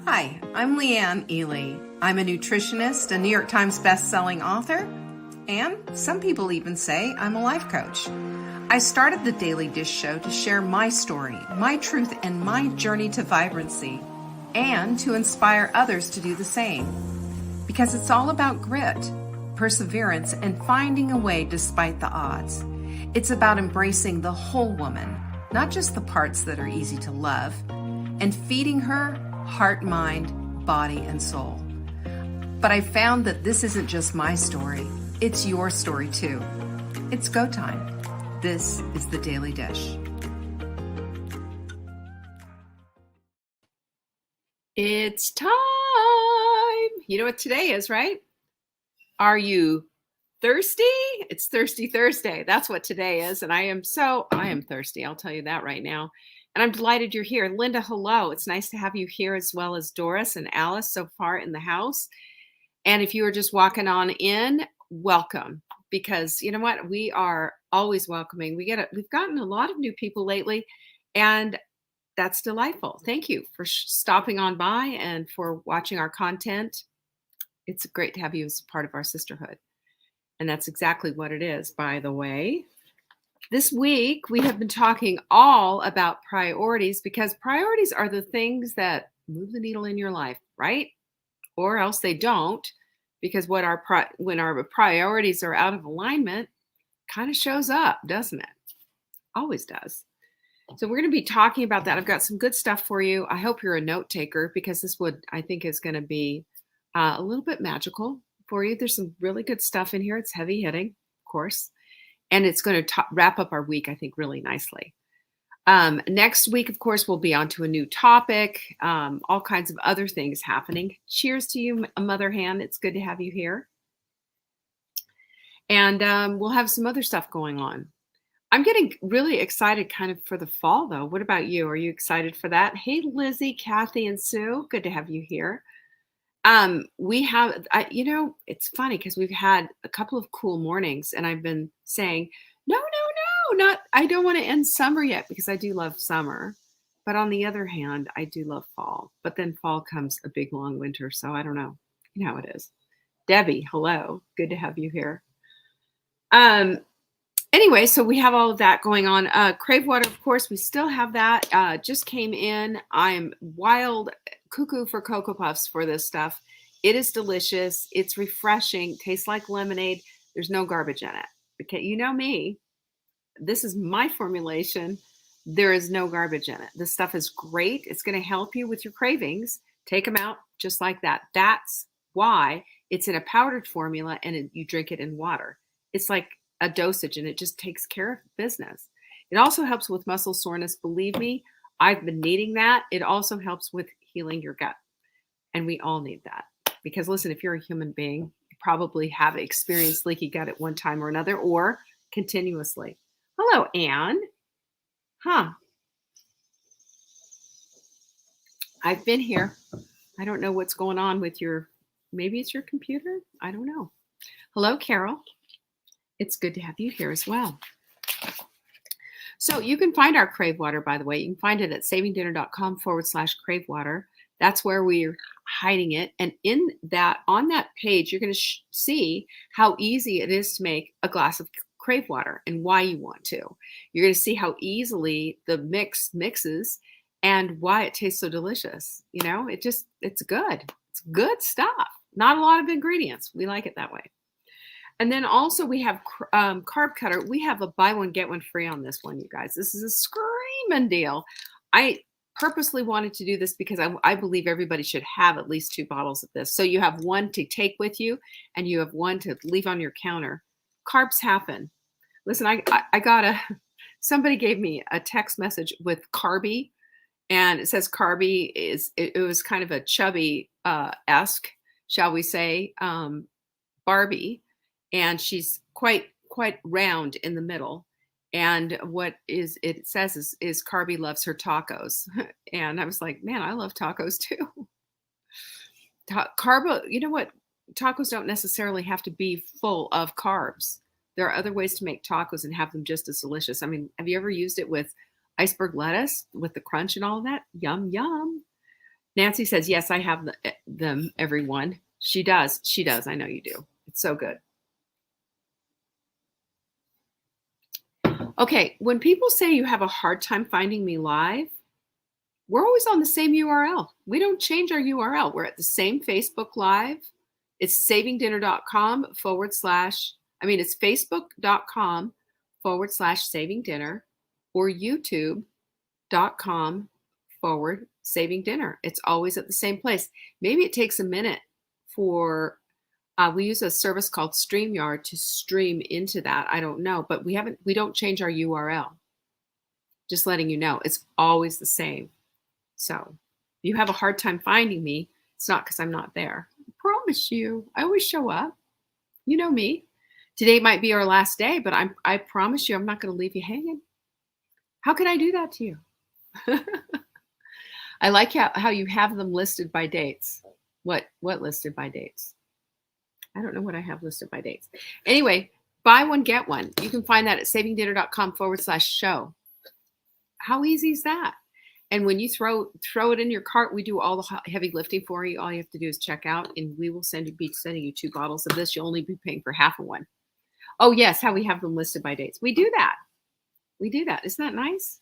Hi, I'm Leanne Ely. I'm a nutritionist, a New York Times best-selling author, and some people even say I'm a life coach. I started the Daily Dish Show to share my story, my truth, and my journey to vibrancy, and to inspire others to do the same. Because it's all about grit, perseverance, and finding a way despite the odds. It's about embracing the whole woman, not just the parts that are easy to love, and feeding her heart, mind, body, and soul. But I found that this isn't just my story, it's your story too. It's go time. This is the Daily Dish. It's time. You know what today is, right? Are you thirsty? It's Thirsty Thursday. That's what today is. And I am thirsty. I'll tell you that right now. And I'm delighted you're here. Linda, hello. It's nice to have you here, as well as Doris and Alice so far in the house. And if you are just walking on in, welcome. Because you know what? We are always welcoming. We've gotten a lot of new people lately, and that's delightful. Thank you for stopping on by and for watching our content. It's great to have you as a part of our sisterhood. And that's exactly what it is, by the way. This week, we have been talking all about priorities, because priorities are the things that move the needle in your life, right? Or else they don't, because when our priorities are out of alignment, kind of shows up, doesn't it? Always does. So we're going to be talking about that. I've got some good stuff for you. I hope you're a note taker, because this I think is going to be a little bit magical for you. There's some really good stuff in here. It's heavy hitting, of course. And it's going to wrap up our week, I think, really nicely. Next week, of course, we'll be on to a new topic, all kinds of other things happening. Cheers to you, Mother Hen. It's good to have you here. And we'll have some other stuff going on. I'm getting really excited kind of for the fall, though. What about you? Are you excited for that? Hey, Lizzie, Kathy, and Sue. Good to have you here. We have, it's funny because we've had a couple of cool mornings, and I've been saying, no, I don't want to end summer yet, because I do love summer. But on the other hand, I do love fall. But then fall comes a big, long winter. So I don't know. You know how it is. Debbie, hello. Good to have you here. Anyway, so we have all of that going on. Crave Water, of course, we still have that. Just came in. I'm wild cuckoo for Cocoa Puffs for this stuff. It is delicious. It's refreshing. Tastes like lemonade. There's no garbage in it. Okay, you know me. This is my formulation. There is no garbage in it. This stuff is great. It's going to help you with your cravings. Take them out just like that. That's why it's in a powdered formula, and you drink it in water. It's like a dosage, and it just takes care of business. It also helps with muscle soreness. Believe me, I've been needing that. It also helps with healing your gut. And we all need that. Because listen, if you're a human being, you probably have experienced leaky gut at one time or another, or continuously. Hello, Anne. I've been here. I don't know what's going on with maybe it's your computer. I don't know. Hello, Carol. It's good to have you here as well. So you can find our Crave Water, by the way. You can find it at savingdinner.com/Crave Water. That's where we're hiding it. And on that page, you're going to see how easy it is to make a glass of Crave Water and why you want to. You're going to see how easily the mixes and why it tastes so delicious. You know, it's good. It's good stuff. Not a lot of ingredients. We like it that way. And then also we have Carb Cutter. We have a buy one, get one free on this one, you guys. This is a screaming deal. I purposely wanted to do this because I believe everybody should have at least 2 bottles of this. So you have one to take with you, and you have one to leave on your counter. Carbs happen. Listen, I got somebody gave me a text message with Carby, and it says Carby it was kind of a chubby esque, shall we say, Barbie. And she's quite round in the middle. And what it says is Carby loves her tacos. And I was like, man, I love tacos too. You know what? Tacos don't necessarily have to be full of carbs. There are other ways to make tacos and have them just as delicious. I mean, have you ever used it with iceberg lettuce with the crunch and all of that? Yum, yum. Nancy says, yes, I have them, everyone. She does. She does. I know you do. It's so good. Okay. When people say you have a hard time finding me live, we're always on the same URL. We don't change our URL. We're at the same Facebook Live. It's savingdinner.com / it's facebook.com / saving dinner or youtube.com / saving dinner. It's always at the same place. Maybe it takes a minute for, we use a service called StreamYard to stream into that. I don't know, but we don't change our URL. Just letting you know, it's always the same. So if you have a hard time finding me, it's not because I'm not there. I promise you, I always show up. You know me. Today might be our last day, but I promise you I'm not going to leave you hanging. How can I do that to you? I like how you have them listed by dates. What listed by dates? I don't know what I have listed by dates. Anyway, buy one, get one. You can find that at savingdinner.com / show. How easy is that? And when you throw it in your cart, we do all the heavy lifting for you. All you have to do is check out, and we will be sending you 2 bottles of this. You'll only be paying for half of one. Oh, yes, how we have them listed by dates. We do that. We do that. Isn't that nice?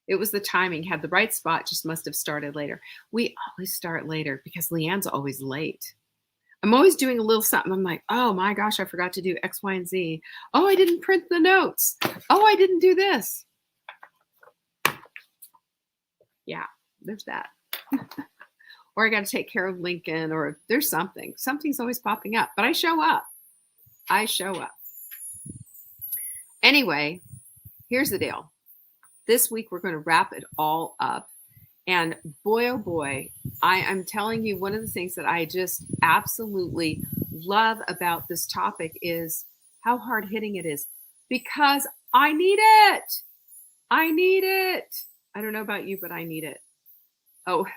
It was the timing. Had the right spot, just must have started later. We always start later because Leanne's always late. I'm always doing a little something. I'm like, oh my gosh, I forgot to do X, Y, and Z. Oh, I didn't print the notes. Oh, I didn't do this. Yeah, there's that. Or I got to take care of Lincoln, or there's something. Something's always popping up, but I show up. I show up. Anyway, here's the deal. This week, we're going to wrap it all up. And boy, oh boy, I'm telling you, one of the things that I just absolutely love about this topic is how hard hitting it is, because I need it. I need it. I don't know about you, but I need it. Oh,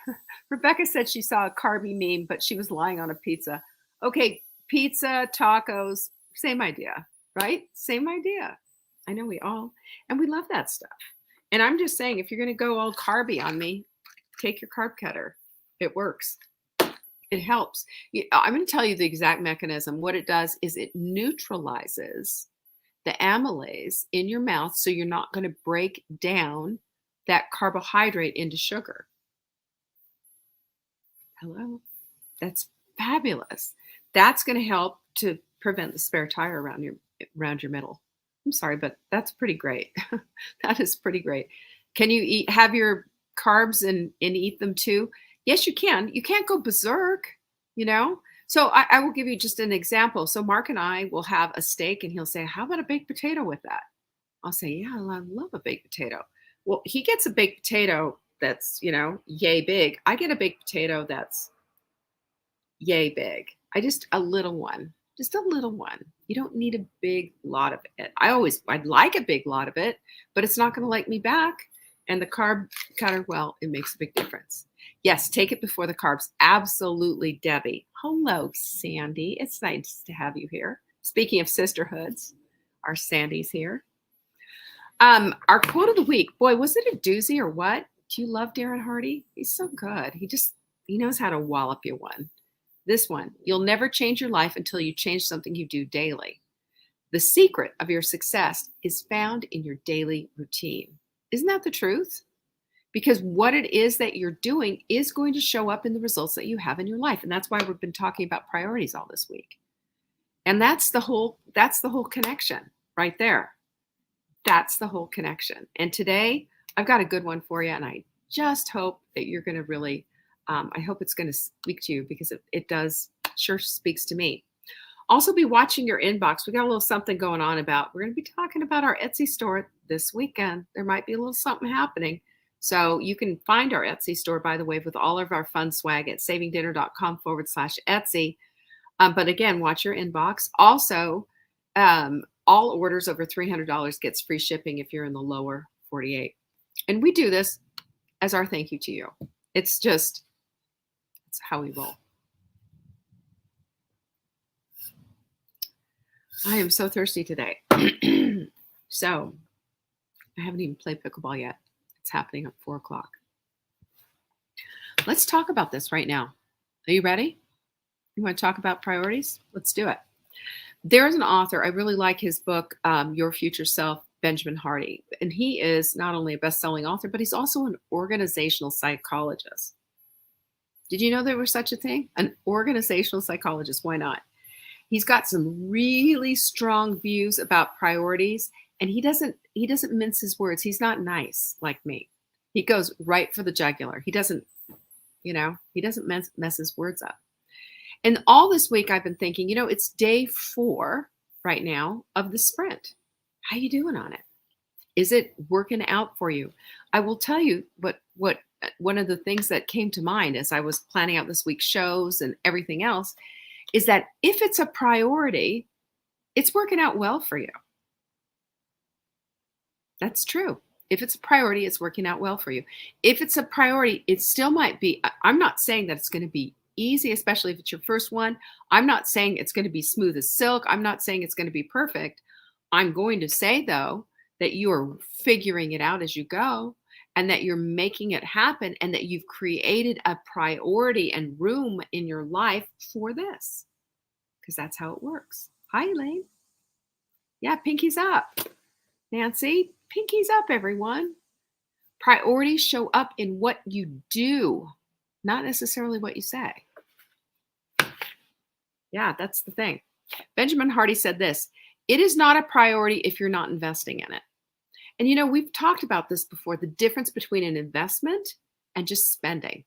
Rebecca said she saw a carby meme, but she was lying on a pizza. Okay, pizza, tacos, same idea, right? Same idea. I know we love that stuff. And I'm just saying, if you're going to go all carby on me, take your carb cutter. It works. It helps. I'm going to tell you the exact mechanism. What it does is it neutralizes the amylase in your mouth, so you're not going to break down that carbohydrate into sugar. Hello? That's fabulous. That's going to help to prevent the spare tire around your middle. I'm sorry, but that's pretty great. That is pretty great. Can you have your carbs and eat them too? Yes, you can. You can't go berserk, So I will give you just an example. So Mark and I will have a steak, and he'll say, how about a baked potato with that? I'll say, yeah, I love a baked potato. Well, he gets a baked potato that's, yay big. I get a baked potato that's yay big. A little one. Just a little one. You don't need a big lot of it. I'd like a big lot of it, but it's not going to like me back. And the carb cutter, well, it makes a big difference. Yes, take it before the carbs. Absolutely, Debbie. Hello, Sandy. It's nice to have you here. Speaking of sisterhoods, our Sandy's here. Our quote of the week, boy, was it a doozy or what? Do you love Darren Hardy? He's so good. He knows how to wallop you one. This one, you'll never change your life until you change something you do daily. The secret of your success is found in your daily routine. Isn't that the truth? Because what it is that you're doing is going to show up in the results that you have in your life. And that's why we've been talking about priorities all this week. And that's the whole connection right there. That's the whole connection. And today I've got a good one for you. And I just hope that you're going to really, I hope it's going to speak to you, because it does sure speaks to me. Also be watching your inbox. We got a little something going on we're going to be talking about our Etsy store this weekend. There might be a little something happening. So you can find our Etsy store, by the way, with all of our fun swag at savingdinner.com / Etsy. But again, watch your inbox. Also, all orders over $300 gets free shipping if you're in the lower 48. And we do this as our thank you to you. It's how we roll. I am so thirsty today. So I haven't even played pickleball yet. It's happening at 4:00. Let's talk about this right now. Are you ready? You want to talk about priorities? Let's do it. There's an author, I really like his book, Your Future Self, Benjamin Hardy. And he is not only a best-selling author, but he's also an organizational psychologist. Did you know there was such a thing? An organizational psychologist. Why not? He's got some really strong views about priorities, and he doesn't mince his words. He's not nice like me. He goes right for the jugular. He doesn't mess his words up. And all this week I've been thinking, it's day 4 right now of the sprint. How you doing on it? Is it working out for you? I will tell you what one of the things that came to mind as I was planning out this week's shows and everything else is that if it's a priority, it's working out well for you. That's true. If it's a priority, it's working out well for you. If it's a priority, it still might be, I'm not saying that it's going to be easy, especially if it's your first one. I'm not saying it's going to be smooth as silk. I'm not saying it's going to be perfect. I'm going to say, though, that you are figuring it out as you go, and that you're making it happen, and that you've created a priority and room in your life for this, because that's how it works. Hi, Elaine. Yeah, pinkies up. Nancy, pinkies up, everyone. Priorities show up in what you do, not necessarily what you say. Yeah, that's the thing. Benjamin Hardy said this: it is not a priority if you're not investing in it. And we've talked about this before, the difference between an investment and just spending.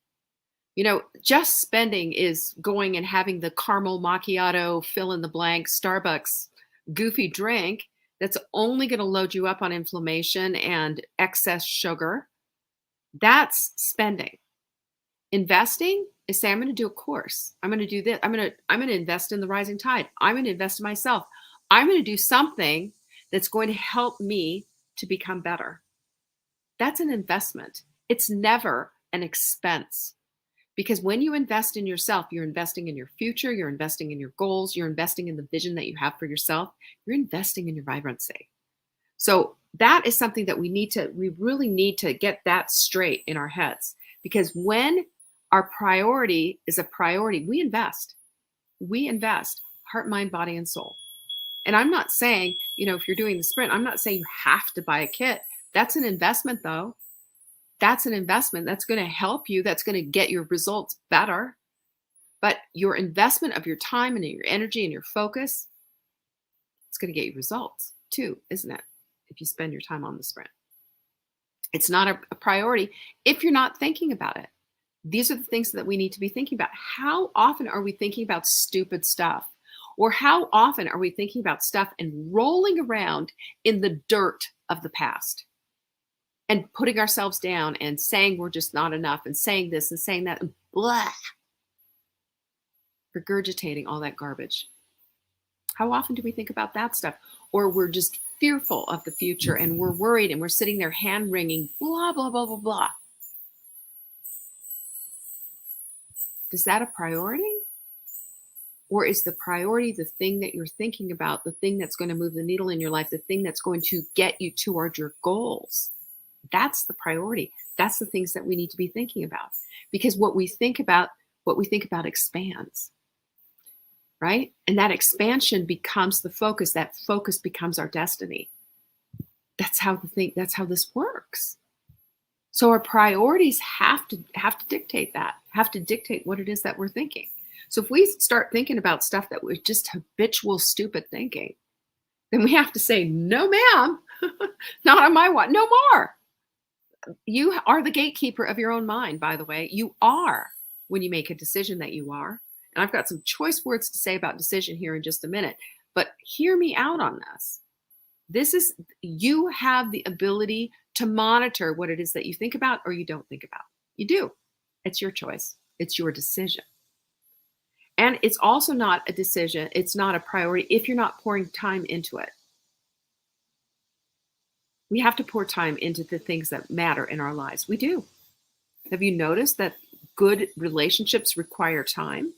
Just spending is going and having the caramel macchiato, fill in the blank, Starbucks goofy drink that's only going to load you up on inflammation and excess sugar. That's spending. Investing is saying, I'm going to do a course. I'm going to do this. I'm going to invest in the rising tide. I'm going to invest in myself. I'm going to do something that's going to help me to become better. That's an investment. It's never an expense. Because when you invest in yourself, you're investing in your future, you're investing in your goals, you're investing in the vision that you have for yourself, you're investing in your vibrancy. So that is something that we really need to get that straight in our heads. Because when our priority is a priority, we invest. We invest heart, mind, body, and soul. And I'm not saying, if you're doing the sprint, I'm not saying you have to buy a kit. That's an investment, though. That's an investment that's going to help you. That's going to get your results better. But your investment of your time and your energy and your focus, it's going to get you results too, isn't it? If you spend your time on the sprint. It's not a priority if you're not thinking about it. These are the things that we need to be thinking about. How often are we thinking about stupid stuff? Or how often are we thinking about stuff and rolling around in the dirt of the past and putting ourselves down and saying we're just not enough and saying this and saying that and blah, regurgitating all that garbage? How often do we think about that stuff? Or we're just fearful of the future and we're worried and we're sitting there hand wringing, blah, blah, blah, blah, blah. Is that a priority? Or is the priority the thing that you're thinking about, the thing that's going to move the needle in your life, the thing that's going to get you toward your goals? That's the priority. That's the things that we need to be thinking about. Because what we think about expands, right? And that expansion becomes the focus. That focus becomes our destiny. That's how this works. So our priorities have to dictate that, have to dictate what it is that we're thinking. So if we start thinking about stuff that was just habitual, stupid thinking, then we have to say, no, ma'am, not on my watch, no more. You are the gatekeeper of your own mind, by the way. You are, when you make a decision, that you are. And I've got some choice words to say about decision here in just a minute, but hear me out on this. You have the ability to monitor what it is that you think about or you don't think about. You do. It's your choice. It's your decision. And it's also not a decision. It's not a priority if you're not pouring time into it. We have to pour time into the things that matter in our lives. We do. Have you noticed that good relationships require time?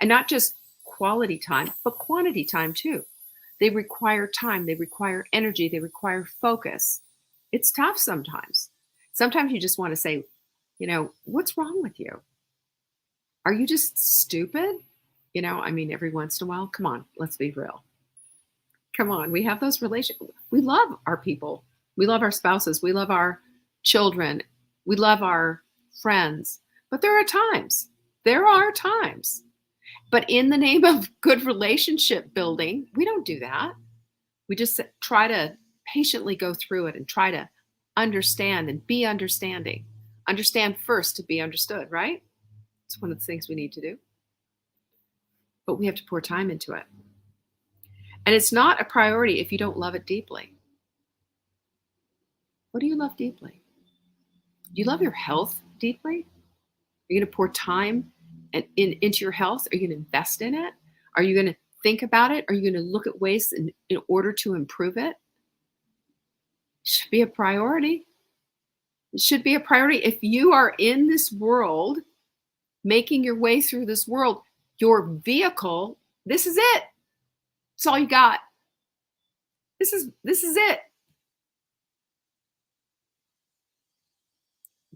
And not just quality time, but quantity time too. They require time. They require energy. They require focus. It's tough sometimes. Sometimes you just want to say, what's wrong with you? Are you just stupid? I mean, every once in a while, come on, let's be real. Come on, we have those relations. We love our people. We love our spouses. We love our children. We love our friends. But there are times. But in the name of good relationship building, we don't do that. We just try to patiently go through it and try to understand and be understanding. Understand first to be understood, right? It's one of the things we need to do. But we have to pour time into it. And it's not a priority if you don't love it deeply. What do you love deeply? Do you love your health deeply? Are you going to pour time into your health? Are you going to invest in it? Are you going to think about it? Are you going to look at ways in order to improve it? It should be a priority. It should be a priority. If you are in this world, making your way through this world, your vehicle, this is it. It's all you got. This is it.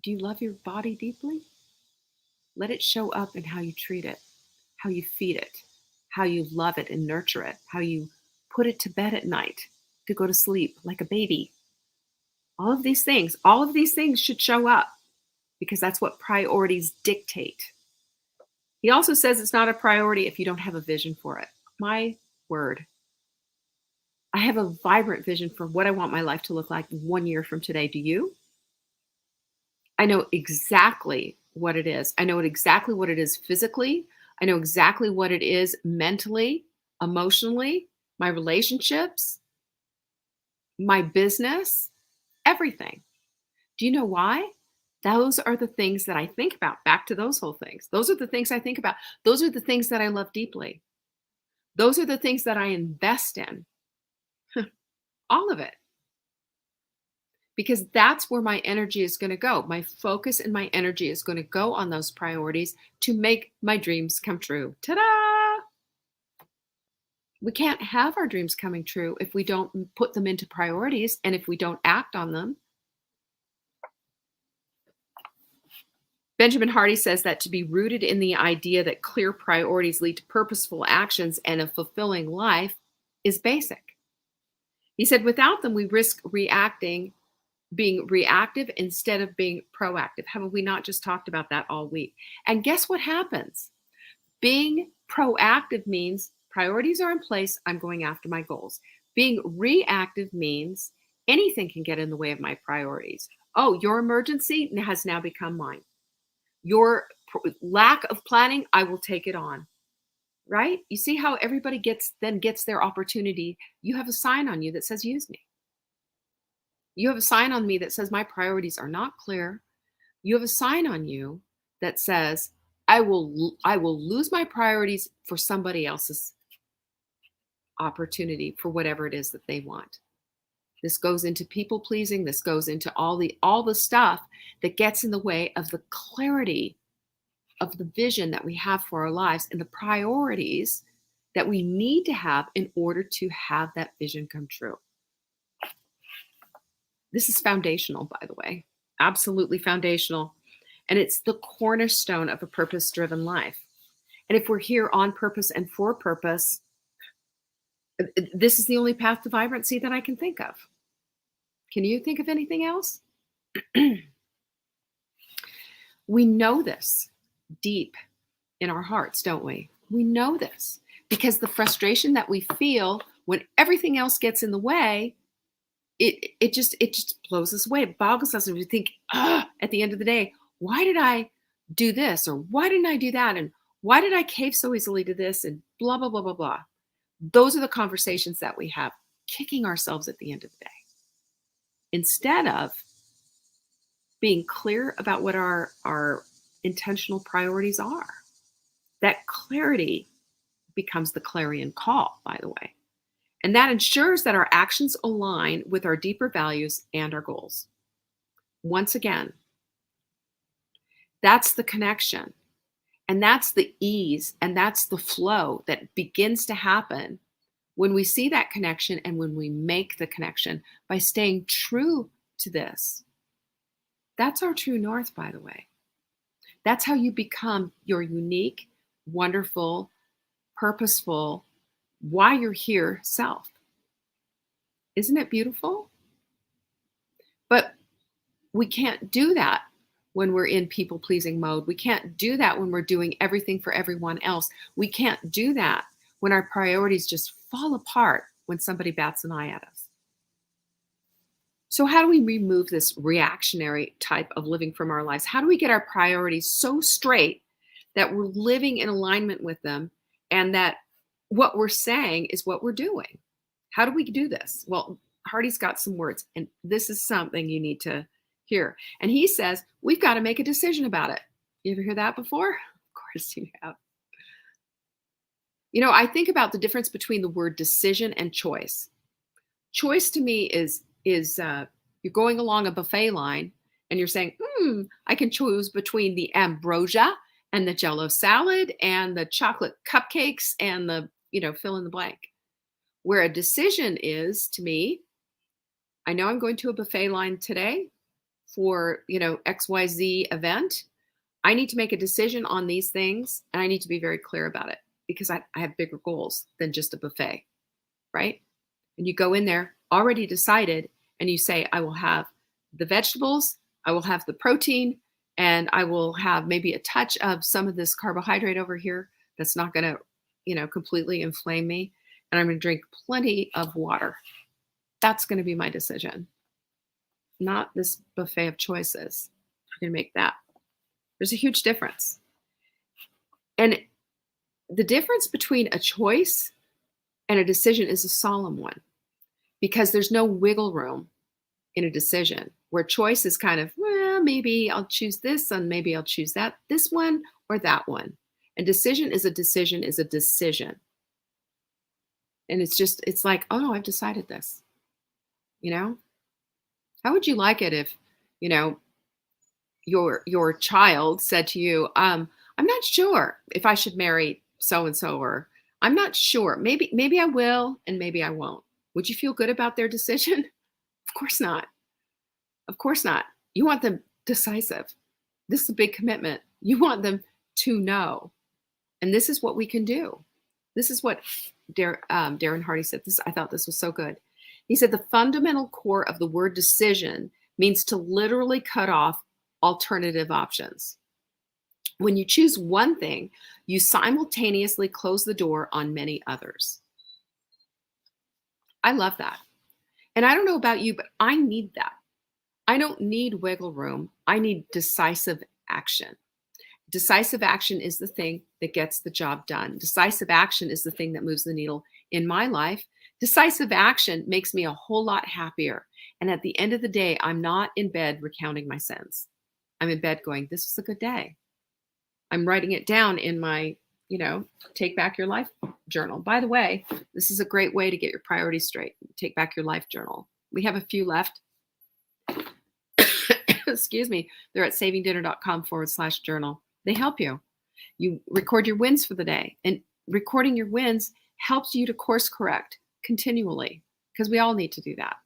Do you love your body deeply? Let it show up in how you treat it, how you feed it, how you love it and nurture it, how you put it to bed at night to go to sleep like a baby. All of these things should show up because that's what priorities dictate. He also says it's not a priority if you don't have a vision for it. My word. I have a vibrant vision for what I want my life to look like 1 year from today. Do you? I know exactly what it is. I know exactly what it is physically. I know exactly what it is mentally, emotionally, my relationships, my business, everything. Do you know why? Those are the things that I think about. Back to those whole things. Those are the things I think about. Those are the things that I love deeply. Those are the things that I invest in. All of it. Because that's where my energy is going to go. My focus and my energy is going to go on those priorities to make my dreams come true. Ta-da! We can't have our dreams coming true if we don't put them into priorities and if we don't act on them. Benjamin Hardy says that to be rooted in the idea that clear priorities lead to purposeful actions and a fulfilling life is basic. He said, without them, we risk being reactive instead of being proactive. Haven't we not just talked about that all week? And guess what happens? Being proactive means priorities are in place. I'm going after my goals. Being reactive means anything can get in the way of my priorities. Oh, your emergency has now become mine. Your lack of planning, I will take it on. Right? You see how everybody gets their opportunity. You have a sign on you that says, use me. You have a sign on me that says my priorities are not clear. You have a sign on you that says I will lose my priorities for somebody else's opportunity for whatever it is that they want. This goes into people pleasing. This goes into all the stuff that gets in the way of the clarity of the vision that we have for our lives and the priorities that we need to have in order to have that vision come true. This is foundational, by the way, absolutely foundational. And it's the cornerstone of a purpose-driven life. And if we're here on purpose and for purpose, this is the only path to vibrancy that I can think of. Can you think of anything else? We know this deep in our hearts, don't we? We know this because the frustration that we feel when everything else gets in the way, it just blows us away. It boggles us, and we think, at the end of the day, why did I do this? Or why didn't I do that? And why did I cave so easily to this? And blah, blah, blah, blah, blah. Those are the conversations that we have, kicking ourselves at the end of the day. Instead of being clear about what our intentional priorities are. That clarity becomes the clarion call, by the way. And that ensures that our actions align with our deeper values and our goals. Once again, that's the connection. And that's the ease and that's the flow that begins to happen when we see that connection and when we make the connection by staying true to this. That's our true north, by the way. That's how you become your unique, wonderful, purposeful, why you're here self. Isn't it beautiful? But we can't do that when we're in people pleasing mode. We can't do that when we're doing everything for everyone else. We can't do that when our priorities just fall apart when somebody bats an eye at us. So, how do we remove this reactionary type of living from our lives? How do we get our priorities so straight that we're living in alignment with them and that what we're saying is what we're doing? How do we do this? Well, Hardy's got some words, and this is something you need to hear. And he says, we've got to make a decision about it. You ever hear that before? Of course you have. You know, I think about the difference between the word decision and choice. Choice to me is you're going along a buffet line and you're saying, I can choose between the ambrosia and the Jell-O salad and the chocolate cupcakes and the, fill in the blank. Where a decision is, to me, I know I'm going to a buffet line today for, XYZ event. I need to make a decision on these things, and I need to be very clear about it because I have bigger goals than just a buffet, right? And you go in there already decided, and you say, I will have the vegetables, I will have the protein, and I will have maybe a touch of some of this carbohydrate over here that's not going to, completely inflame me. And I'm going to drink plenty of water. That's going to be my decision, not this buffet of choices. I'm going to make that. There's a huge difference. And the difference between a choice and a decision is a solemn one because there's no wiggle room in a decision where choice is kind of, well, maybe I'll choose this and maybe I'll choose this one or that one. And decision is a decision is a decision. And it's like, oh no, I've decided this, How would you like it if, your child said to you, I'm not sure if I should marry so-and-so, or I'm not sure, maybe I will, and maybe I won't. Would you feel good about their decision? Of course not. Of course not. You want them decisive. This is a big commitment. You want them to know. And this is what we can do. This is what Darren Hardy said. I thought this was so good. He said the fundamental core of the word decision means to literally cut off alternative options. When you choose one thing, you simultaneously close the door on many others. I love that. And I don't know about you, but I need that. I don't need wiggle room. I need decisive action. Decisive action is the thing that gets the job done. Decisive action is the thing that moves the needle in my life. Decisive action makes me a whole lot happier. And at the end of the day, I'm not in bed recounting my sins. I'm in bed going, this was a good day. I'm writing it down in my, Take Back Your Life journal. By the way, this is a great way to get your priorities straight. Take Back Your Life journal. We have a few left. Excuse me. They're at savingdinner.com/journal. They help you. You record your wins for the day, and recording your wins helps you to course correct continually because we all need to do that.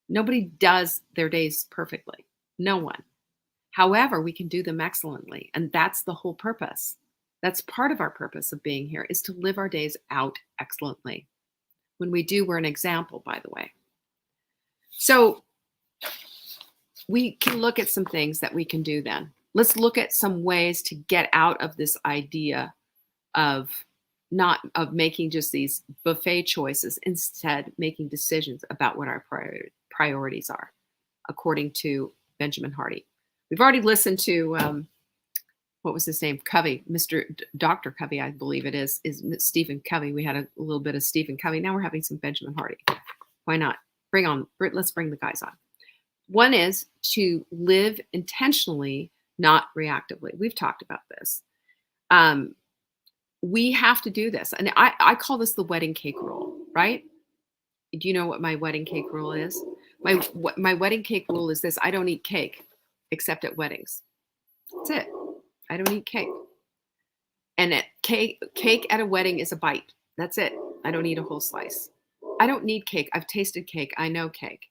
Nobody does their days perfectly. No one. However, we can do them excellently. And that's the whole purpose. That's part of our purpose of being here, is to live our days out excellently. When we do, we're an example, by the way. So we can look at some things that we can do then. Let's look at some ways to get out of this idea of making just these buffet choices, instead making decisions about what our priorities are, according to Benjamin Hardy. We've already listened to, what was his name? Covey, Dr. Covey, I believe it is Stephen Covey. We had a little bit of Stephen Covey. Now we're having some Benjamin Hardy. Why not? Let's bring the guys on. One is to live intentionally, not reactively. We've talked about this. We have to do this. And I call this the wedding cake rule, right? Do you know what my wedding cake rule is? My wedding cake rule is this: I don't eat cake except at weddings. That's it. I don't eat cake. And cake at a wedding is a bite. That's it. I don't eat a whole slice. I don't need cake. I've tasted cake. I know cake.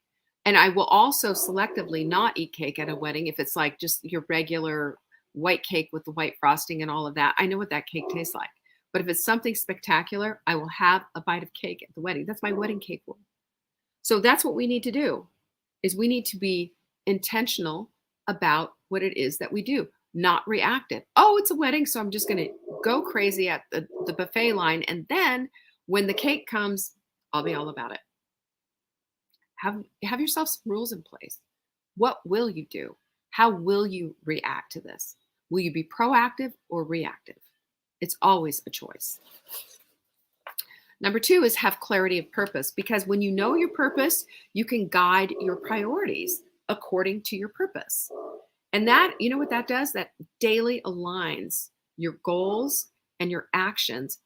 And I will also selectively not eat cake at a wedding if it's like just your regular white cake with the white frosting and all of that. I know what that cake tastes like. But if it's something spectacular, I will have a bite of cake at the wedding. That's my wedding cake rule. So that's what we need to do, is we need to be intentional about what it is that we do, not reactive. Oh, it's a wedding, so I'm just going to go crazy at the buffet line. And then when the cake comes, I'll be all about it. Have yourself some rules in place. What will you do? How will you react to this? Will you be proactive or reactive? It's always a choice. Number 2 is have clarity of purpose, because when you know your purpose, you can guide your priorities according to your purpose. And that, you know what that does? That daily aligns your goals and your actions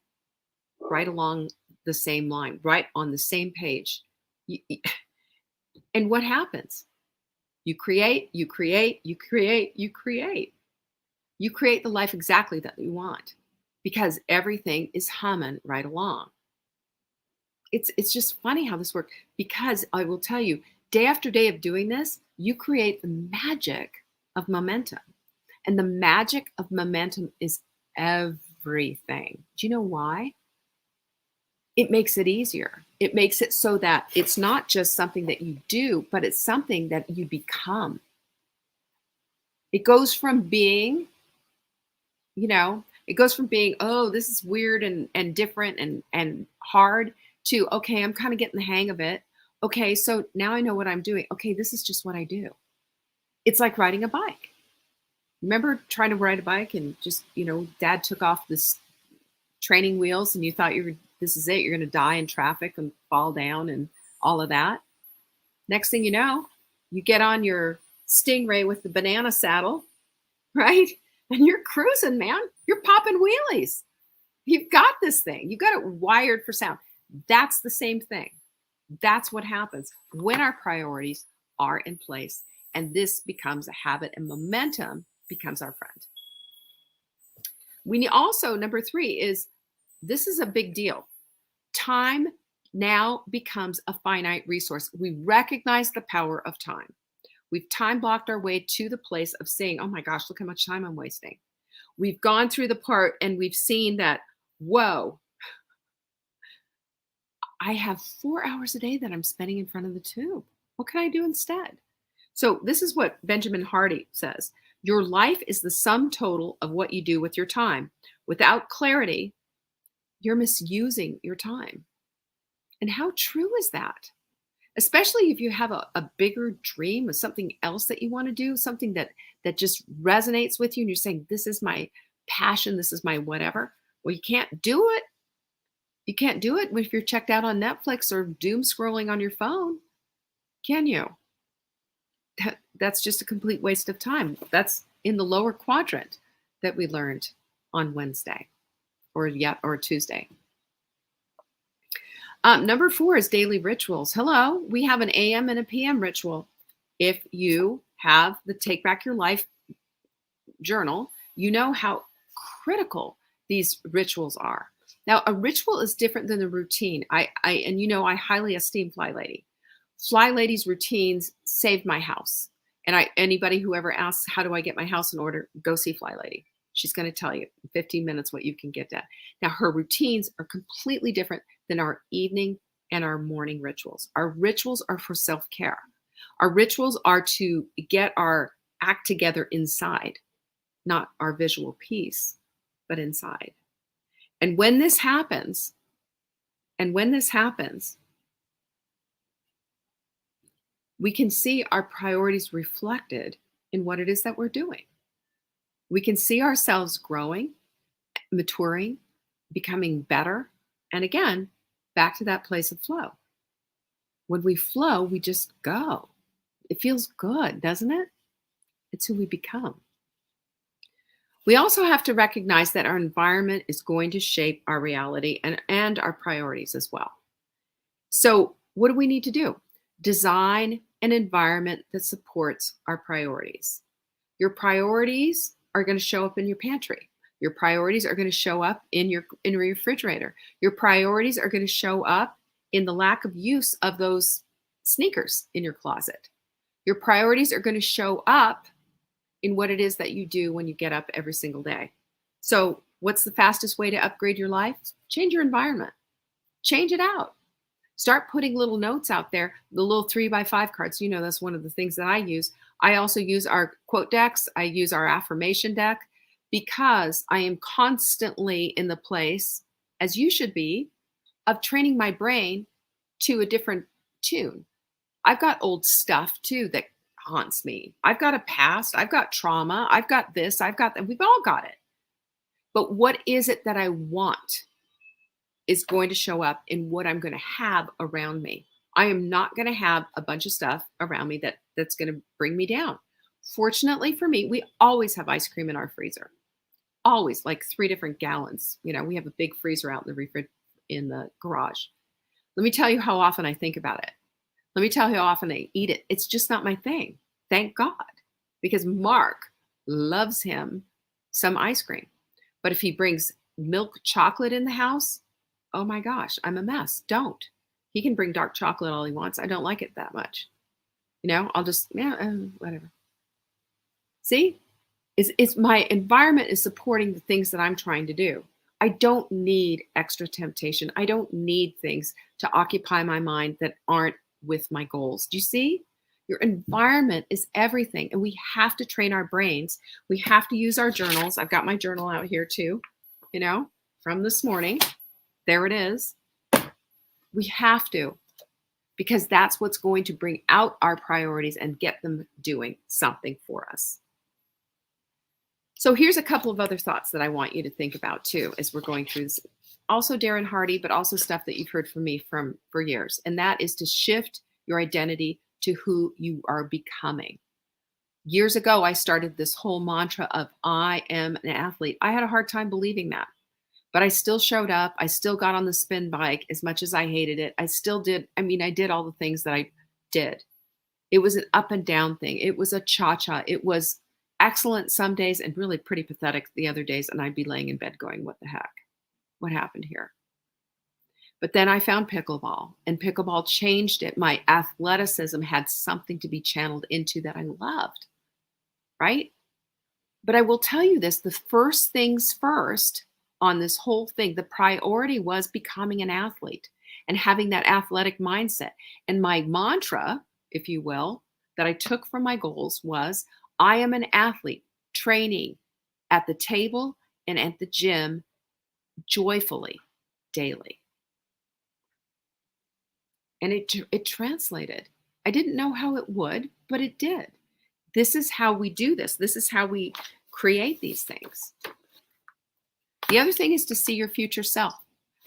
right along the same line, right on the same page. And what happens? You create, you create, you create, you create. You create the life exactly that you want, because everything is humming right along. It's just funny how this works, because I will tell you, day after day of doing this, you create the magic of momentum. And the magic of momentum is everything. Do you know why? It makes it easier. It makes it so that it's not just something that you do, but it's something that you become. It goes from being, it goes from being, oh, this is weird and different and hard, to, okay, I'm kind of getting the hang of it. Okay, so now I know what I'm doing. Okay, this is just what I do. It's like riding a bike. Remember trying to ride a bike and just, dad took off this training wheels and you thought this is it. You're going to die in traffic and fall down and all of that. Next thing you know, you get on your Stingray with the banana saddle, right? And you're cruising, man. You're popping wheelies. You've got this thing. You've got it wired for sound. That's the same thing. That's what happens when our priorities are in place. And this becomes a habit, and momentum becomes our friend. We need also, number 3 is, this is a big deal. Time now becomes a finite resource. We recognize the power of time. We've time blocked our way to the place of saying, oh my gosh, look how much time I'm wasting. We've gone through the part and we've seen that, whoa, I have 4 hours a day that I'm spending in front of the tube. What can I do instead? So this is what Benjamin Hardy says. Your life is the sum total of what you do with your time. Without clarity, you're misusing your time. And how true is that? Especially if you have a bigger dream of something else that you want to do, something that just resonates with you, and you're saying, this is my passion, this is my whatever. Well, you can't do it. You can't do it if you're checked out on Netflix or doom scrolling on your phone, can you? That's just a complete waste of time. That's in the lower quadrant that we learned on Wednesday or Tuesday. Number 4 is daily rituals. Hello, we have an AM and a PM ritual. If you have the Take Back Your Life journal, you know how critical these rituals are. Now, a ritual is different than a routine. I highly esteem Fly Lady. Fly Lady's routines saved my house. And anybody who ever asks, how do I get my house in order? Go see Fly Lady. She's going to tell you in 15 minutes what you can get at. Now, her routines are completely different than our evening and our morning rituals. Our rituals are for self-care. Our rituals are to get our act together inside, not our visual piece, but inside. And when this happens, we can see our priorities reflected in what it is that we're doing. We can see ourselves growing, maturing, becoming better. And again, back to that place of flow. When we flow, we just go. It feels good, doesn't it? It's who we become. We also have to recognize that our environment is going to shape our reality and our priorities as well. So what do we need to do? Design an environment that supports our priorities. Your priorities are going to show up in your pantry. Your priorities are going to show up in your refrigerator. Your priorities are going to show up in the lack of use of those sneakers in your closet. Your priorities are going to show up in what it is that you do when you get up every single day. So, what's the fastest way to upgrade your life? Change your environment. Change it out. Start putting little notes out there, the little 3x5 cards. You know, that's one of the things that I use. I also use our quote decks. I use our affirmation deck because I am constantly in the place, as you should be, of training my brain to a different tune. I've got old stuff too that haunts me. I've got a past. I've got trauma. I've got this. I've got that. We've all got it. But what is it that I want is going to show up in what I'm going to have around me. I am not going to have a bunch of stuff around me that's going to bring me down. Fortunately for me, we always have ice cream in our freezer. Always, like 3 different gallons. You know, we have a big freezer out in the garage. Let me tell you how often I think about it. Let me tell you how often I eat it. It's just not my thing. Thank God. Because Mark loves him some ice cream. But if he brings milk chocolate in the house, oh my gosh, I'm a mess. Don't. He can bring dark chocolate all he wants. I don't like it that much. You know, I'll just, whatever. See? It's my environment is supporting the things that I'm trying to do. I don't need extra temptation. I don't need things to occupy my mind that aren't with my goals. Do you see? Your environment is everything. And we have to train our brains. We have to use our journals. I've got my journal out here too, you know, from this morning. There it is. We have to, because that's what's going to bring out our priorities and get them doing something for us. So here's a couple of other thoughts that I want you to think about too, as we're going through this. Also Darren Hardy, but also stuff that you've heard from me for years. And that is to shift your identity to who you are becoming. Years ago, I started this whole mantra of I am an athlete. I had a hard time believing that, but I still showed up. I still got on the spin bike as much as I hated it. I still did. I did all the things that I did. It was an up and down thing. It was a cha-cha. It was excellent some days and really pretty pathetic the other days. And I'd be laying in bed going, what the heck? What happened here? But then I found pickleball, and pickleball changed it. My athleticism had something to be channeled into that I loved, right? But I will tell you this, the first things first on this whole thing, the priority was becoming an athlete and having that athletic mindset. And my mantra, if you will, that I took from my goals was, I am an athlete training at the table and at the gym joyfully daily. And it translated. I didn't know how it would, but it did. This is how we do this. This is how we create these things. The other thing is to see your future self.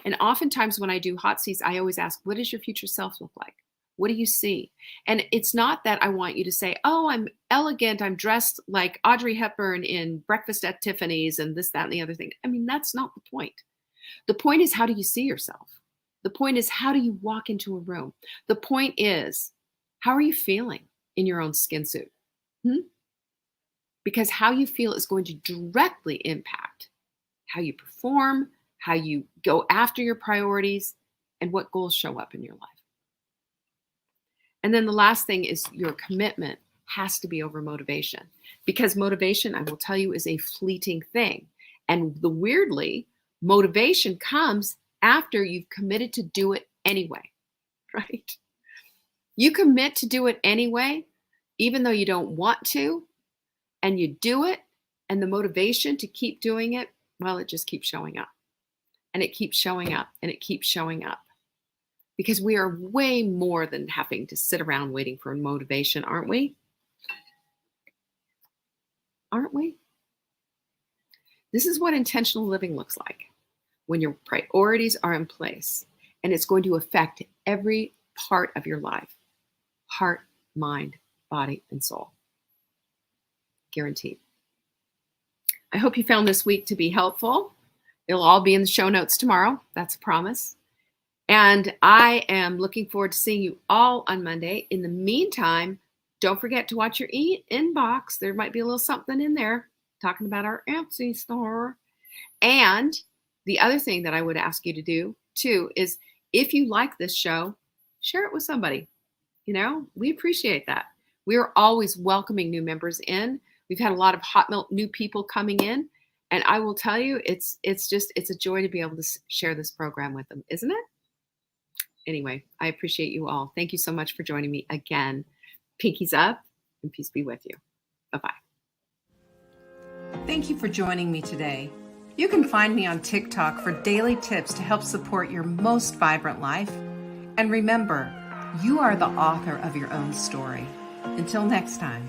And oftentimes when I do hot seats, I always ask, what does your future self look like? What do you see? And it's not that I want you to say, oh, I'm elegant. I'm dressed like Audrey Hepburn in Breakfast at Tiffany's and this, that, and the other thing. That's not the point. The point is, how do you see yourself? The point is, how do you walk into a room? The point is, how are you feeling in your own skin suit? Because how you feel is going to directly impact how you perform, how you go after your priorities, and what goals show up in your life. And then the last thing is your commitment has to be over motivation, because motivation, I will tell you, is a fleeting thing. And weirdly, motivation comes after you've committed to do it anyway, right? You commit to do it anyway, even though you don't want to, and you do it, and the motivation to keep doing it, well, it just keeps showing up. And it keeps showing up, and it keeps showing up. Because we are way more than having to sit around waiting for motivation, aren't we? Aren't we? This is what intentional living looks like when your priorities are in place, and it's going to affect every part of your life: heart, mind, body, and soul. Guaranteed. I hope you found this week to be helpful. It'll all be in the show notes tomorrow. That's a promise. And I am looking forward to seeing you all on Monday. In the meantime, don't forget to watch your inbox. There might be a little something in there talking about our Etsy store. And the other thing that I would ask you to do too is, if you like this show, share it with somebody. We appreciate that. We are always welcoming new members in. We've had a lot of hot milk new people coming in, and I will tell you, it's a joy to be able to share this program with them, isn't it? Anyway, I appreciate you all. Thank you so much for joining me again. Pinkies up and peace be with you. Bye-bye. Thank you for joining me today. You can find me on TikTok for daily tips to help support your most vibrant life. And remember, you are the author of your own story. Until next time.